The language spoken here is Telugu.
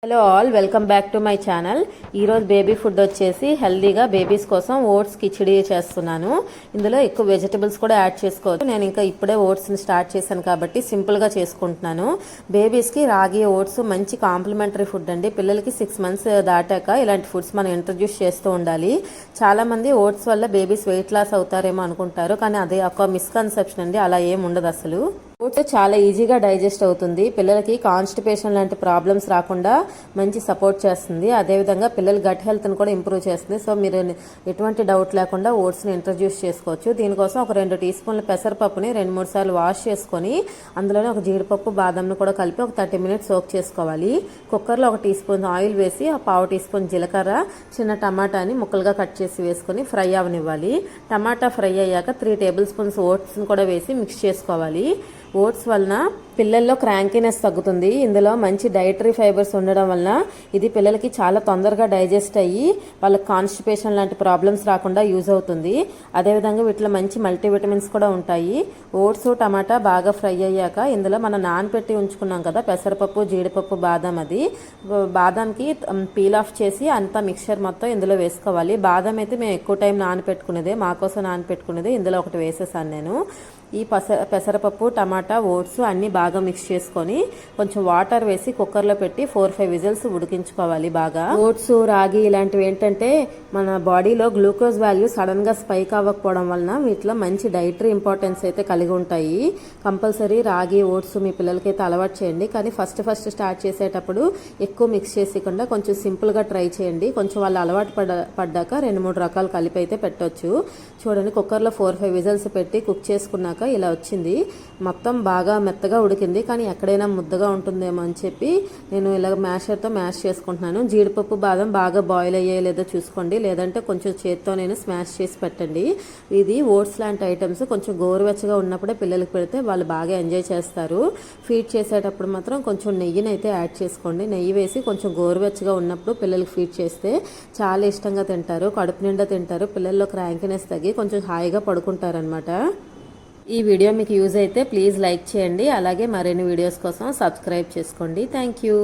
Hello all, welcome back to my channel. ఈరోజు బేబీ ఫుడ్ వచ్చేసి హెల్దీగా బేబీస్ కోసం ఓట్స్ కిచిడి చేస్తున్నాను. ఇందులో ఎక్కువ వెజిటబుల్స్ కూడా యాడ్ చేసుకోవచ్చు. నేను ఇంకా ఇప్పుడే ఓట్స్ని స్టార్ట్ చేశాను కాబట్టి సింపుల్గా చేసుకుంటున్నాను. బేబీస్కి రాగి ఓట్స్ మంచి కాంప్లిమెంటరీ ఫుడ్ అండి. పిల్లలకి 6 months దాటాక ఇలాంటి ఫుడ్స్ మనం ఇంట్రడ్యూస్ చేస్తూ ఉండాలి. చాలామంది ఓట్స్ వల్ల బేబీస్ వెయిట్ లాస్ అవుతారేమో అనుకుంటారు, కానీ అదే ఒక మిస్కన్సెప్షన్ అండి. అలా ఏం ఉండదు అసలు. ఓట్స్ చాలా ఈజీగా డైజెస్ట్ అవుతుంది. పిల్లలకి కాన్స్టిపేషన్ లాంటి ప్రాబ్లమ్స్ రాకుండా మంచి సపోర్ట్ చేస్తుంది. అదేవిధంగా పిల్లల గట్ హెల్త్ని కూడా ఇంప్రూవ్ చేస్తుంది. సో మీరు ఎటువంటి డౌట్ లేకుండా ఓట్స్ని ఇంట్రడ్యూస్ చేసుకోవచ్చు. దీనికోసం ఒక 2 teaspoons పెసరపప్పుని 2-3 సార్లు వాష్ చేసుకొని అందులోనే ఒక జీడిపప్పు బాదంను కూడా కలిపి ఒక 30 minutes సోక్ చేసుకోవాలి. కుక్కర్లో 1 teaspoon ఆయిల్ వేసి ఆ 1/2 teaspoon జీలకర్ర, చిన్న టమాటాని ముక్కలుగా కట్ చేసి వేసుకొని ఫ్రై అవనివ్వాలి. టమాటా ఫ్రై అయ్యాక 3 tablespoons ఓట్స్ని కూడా వేసి మిక్స్ చేసుకోవాలి. ఓట్స్ వలన పిల్లల్లో క్రాంకీనెస్ తగ్గుతుంది. ఇందులో మంచి డైటరీ ఫైబర్స్ ఉండడం వలన ఇది పిల్లలకి చాలా తొందరగా డైజెస్ట్ అయ్యి వాళ్ళకి కాన్స్టిపేషన్ లాంటి ప్రాబ్లమ్స్ రాకుండా యూజ్ అవుతుంది. అదేవిధంగా వీటిలో మంచి మల్టీవిటమిన్స్ కూడా ఉంటాయి. ఓట్స్, టమాటా బాగా ఫ్రై అయ్యాక ఇందులో మనం నానబెట్టి ఉంచుకున్నాం కదా పెసరపప్పు, జీడిపప్పు, బాదం, అది బాదంకి పీల్ ఆఫ్ చేసి అంతా మిక్చర్ మొత్తం ఇందులో వేసుకోవాలి. బాదం అయితే మేము ఎక్కువ టైం నానపెట్టుకునేదే, మాకోసం నానపెట్టుకునేదే. ఇందులో ఒకటి వేసేసాను నేను. ఈ పెసరపప్పు, టమాటా, ఓట్స్ అన్నీ బాగా మిక్స్ చేసుకొని కొంచెం వాటర్ వేసి కుక్కర్లో పెట్టి 4-5 విజిల్స్ ఉడికించుకోవాలి బాగా. ఓట్స్, రాగి ఇలాంటివి ఏంటంటే మన బాడీలో గ్లూకోజ్ వాల్యూ సడన్గా స్పైక్ అవ్వకపోవడం వలన వీటిలో మంచి డైటరీ ఇంపార్టెన్స్ అయితే కలిగి ఉంటాయి. కంపల్సరీ రాగి, ఓట్స్ మీ పిల్లలకైతే అలవాటు చేయండి. కానీ ఫస్ట్ స్టార్ట్ చేసేటప్పుడు ఎక్కువ మిక్స్ చేసేయకుండా కొంచెం సింపుల్గా ట్రై చేయండి. కొంచెం వాళ్ళు అలవాటు పడ్డాక 2-3 రకాలు కలిపి అయితే పెట్టవచ్చు. చూడండి, కుక్కర్లో 4-5 విజిల్స్ పెట్టి కుక్ చేసుకున్నాక ఇలా వచ్చింది. మొత్తం బాగా మెత్తగా ఉడికింది, కానీ ఎక్కడైనా ముద్దగా ఉంటుందేమో అని చెప్పి నేను ఇలా మ్యాషర్తో మ్యాష్ చేసుకుంటున్నాను. జీడిపప్పు, బాదం బాగా బాయిల్ అయ్యాయో లేదో చూసుకోండి, లేదంటే కొంచెం చేత్తో నేను స్మాష్ చేసి పెట్టండి. ఇది ఓట్స్ లాంటి ఐటమ్స్ కొంచెం గోరువెచ్చగా ఉన్నప్పుడే పిల్లలకి పెడితే వాళ్ళు బాగా ఎంజాయ్ చేస్తారు. ఫీడ్ చేసేటప్పుడు మాత్రం కొంచెం నెయ్యిని అయితే యాడ్ చేసుకోండి. నెయ్యి వేసి కొంచెం గోరువెచ్చగా ఉన్నప్పుడు పిల్లలకి ఫీడ్ చేస్తే చాలా ఇష్టంగా తింటారు, కడుపు నిండా తింటారు. పిల్లల్లో క్రాంకీనెస్ తగ్గి కొంచెం హాయిగా పడుకుంటారనమాట. ఈ వీడియో మీకు యూజ్ అయితే ప్లీజ్ లైక్ చేయండి. అలాగే మరిన్ని వీడియోస్ కోసం సబ్స్క్రైబ్ చేసుకోండి. Thank you.